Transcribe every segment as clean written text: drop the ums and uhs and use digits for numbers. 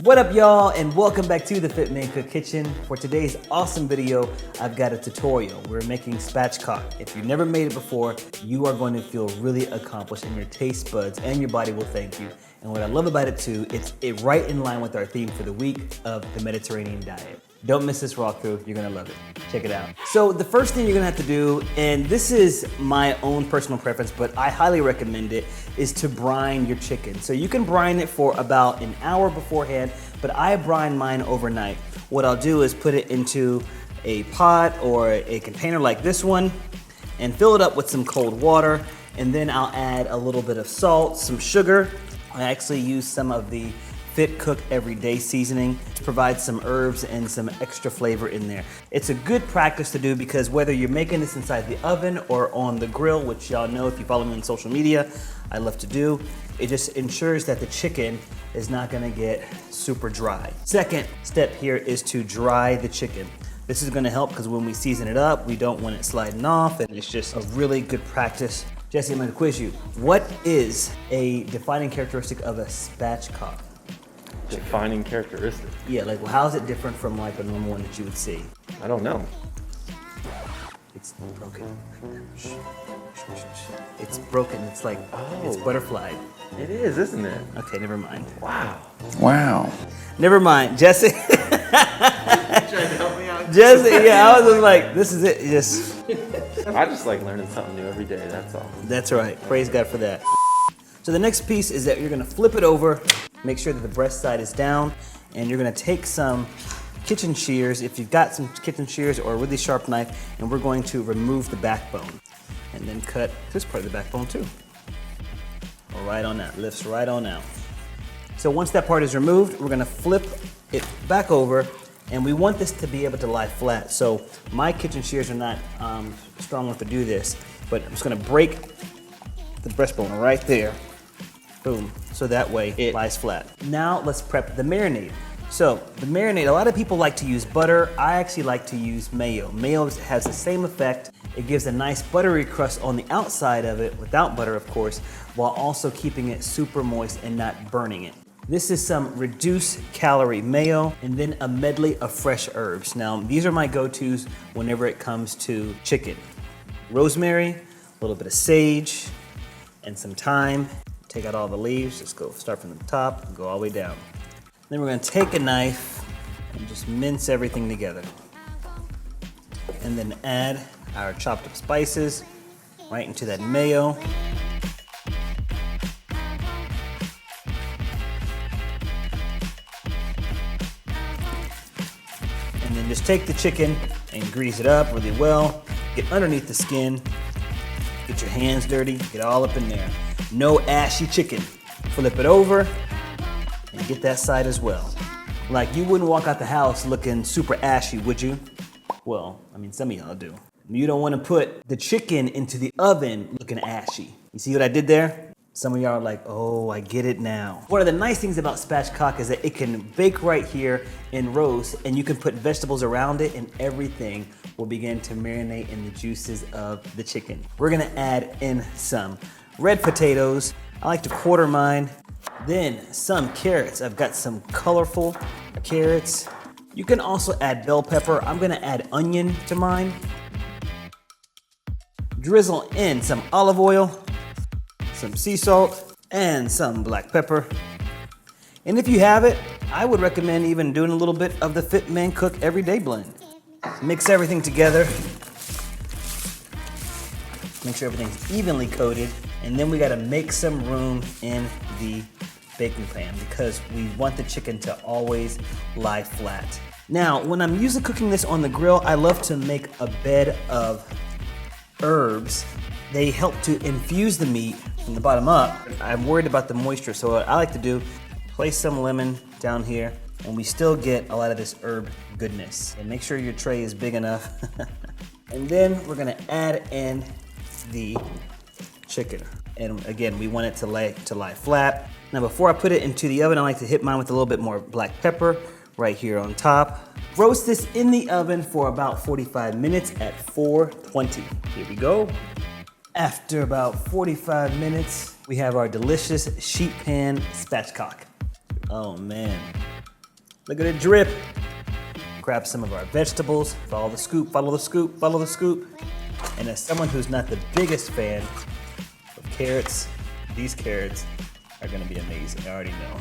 What up, y'all, and welcome back to the FitMenCook kitchen. For today's awesome video, I've got a tutorial. We're making spatchcock. If you've never made it before, you are going to feel really accomplished in your taste buds, and your body will thank you. And what I love about it too, it's right in line with our theme for the week of the Mediterranean diet. Don't miss this walkthrough, you're gonna love it. Check it out. So the first thing you're gonna have to do, and this is my own personal preference, but I highly recommend it, is to brine your chicken. So you can brine it for about an hour beforehand, but I brine mine overnight. What I'll do is put it into a pot or a container like this one and fill it up with some cold water, and then I'll add a little bit of salt, some sugar. I actually use some of the FitMenCook Everyday seasoning to provide some herbs and some extra flavor in there. It's a good practice to do because whether you're making this inside the oven or on the grill, which y'all know if you follow me on social media, I love to do, it just ensures that the chicken is not gonna get super dry. Second step here is to dry the chicken. This is gonna help because when we season it up, we don't want it sliding off, and it's just a really good practice. Jesse, I'm gonna quiz you. What is a defining characteristic of a spatchcock? Defining characteristic? Yeah, like well, how is it different from like a normal one that you would see? I don't know. It's broken. It's broken. It's like, it's butterfly. It is, isn't it? Okay, never mind. Wow. Wow. Never mind, Jesse. Trying to help me out. Jesse, yeah, I was just like, this is it. I just like learning something new every day, that's all. That's right. Praise God for that. So the next piece is that you're gonna flip it over, make sure that the breast side is down, and you're gonna take some kitchen shears, if you've got some kitchen shears or a really sharp knife, and we're going to remove the backbone. And then cut this part of the backbone too. Or right on out, lifts right on out. So once that part is removed, we're gonna flip it back over, and we want this to be able to lie flat. So my kitchen shears are not strong enough to do this, but I'm just gonna break the breastbone right there. Boom, so that way it lies flat. Now let's prep the marinade. So the marinade, a lot of people like to use butter. I actually like to use mayo. Mayo has the same effect. It gives a nice buttery crust on the outside of it, without butter of course, while also keeping it super moist and not burning it. This is some reduced calorie mayo, and then a medley of fresh herbs. Now these are my go-tos whenever it comes to chicken. Rosemary, a little bit of sage, and some thyme. Take out all the leaves, just start from the top and go all the way down. Then we're gonna take a knife and just mince everything together. And then add our chopped up spices right into that mayo. And then just take the chicken and grease it up really well. Get underneath the skin, get your hands dirty, get all up in there. No ashy chicken. Flip it over and get that side as well. Like you wouldn't walk out the house looking super ashy, would you? Well, I mean, some of y'all do. You don't want to put the chicken into the oven looking ashy. You see what I did there? Some of y'all are like, oh, I get it now. One of the nice things about spatchcock is that it can bake right here and roast, and you can put vegetables around it, and everything will begin to marinate in the juices of the chicken. We're gonna add in some red potatoes. I like to quarter mine. Then some carrots. I've got some colorful carrots. You can also add bell pepper. I'm gonna add onion to mine. Drizzle in some olive oil, some sea salt, and some black pepper. And if you have it, I would recommend even doing a little bit of the FitMenCook Everyday blend. Mix everything together. Make sure everything's evenly coated. And then we gotta make some room in the baking pan because we want the chicken to always lie flat. Now, when I'm usually cooking this on the grill, I love to make a bed of herbs. They help to infuse the meat from the bottom up. I'm worried about the moisture, so what I like to do, place some lemon down here, and we still get a lot of this herb goodness. And make sure your tray is big enough. And then we're gonna add in the chicken. And again, we want it to lie flat. Now before I put it into the oven, I like to hit mine with a little bit more black pepper right here on top. Roast this in the oven for about 45 minutes at 420. Here we go. After about 45 minutes, we have our delicious sheet pan spatchcock. Oh man, Look at it drip. Grab some of our vegetables. Follow the scoop, follow the scoop, follow the scoop. And as someone who's not the biggest fan of carrots, these carrots are gonna be amazing, I already know.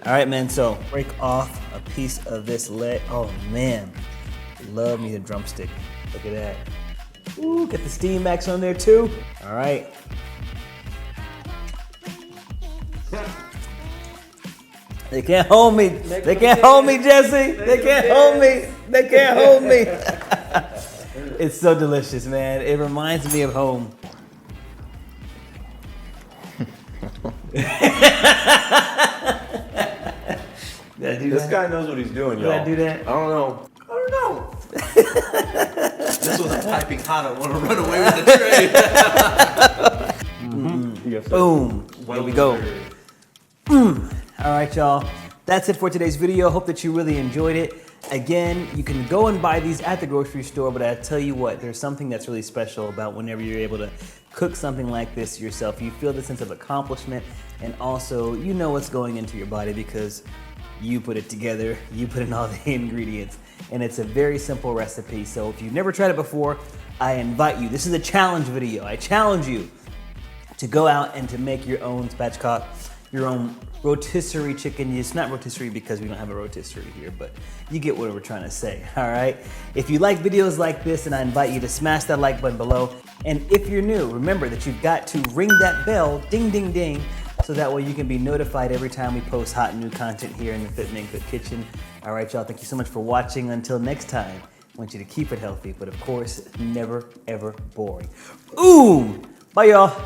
All right, man, so break off a piece of this leg. Oh man, love me a drumstick. Look at that. Ooh, get the steam max on there too. All right. They can't hold me. They can't hold me, Jesse. They can't hold me. They can't hold me. It's so delicious, man. It reminds me of home. This guy knows what he's doing, y'all. Did I do that? I don't know. This was piping hot. I want to run away with the tray. Boom. Here we go. All right, y'all. That's it for today's video. Hope that you really enjoyed it. Again, you can go and buy these at the grocery store, but I tell you what, there's something that's really special about whenever you're able to cook something like this yourself. You feel the sense of accomplishment, and also you know what's going into your body because you put it together, you put in all the ingredients, and it's a very simple recipe. So if you've never tried it before, I invite you. This is a challenge video. I challenge you to go out and to make your own spatchcock, your own rotisserie chicken. It's not rotisserie because we don't have a rotisserie here, but you get what we're trying to say, all right? If you like videos like this, then I invite you to smash that like button below. And if you're new, remember that you've got to ring that bell, ding, ding, ding, so that way you can be notified every time we post hot new content here in the FitMenCook kitchen. All right, y'all, thank you so much for watching. Until next time, I want you to keep it healthy, but of course, never, ever boring. Ooh, bye, y'all.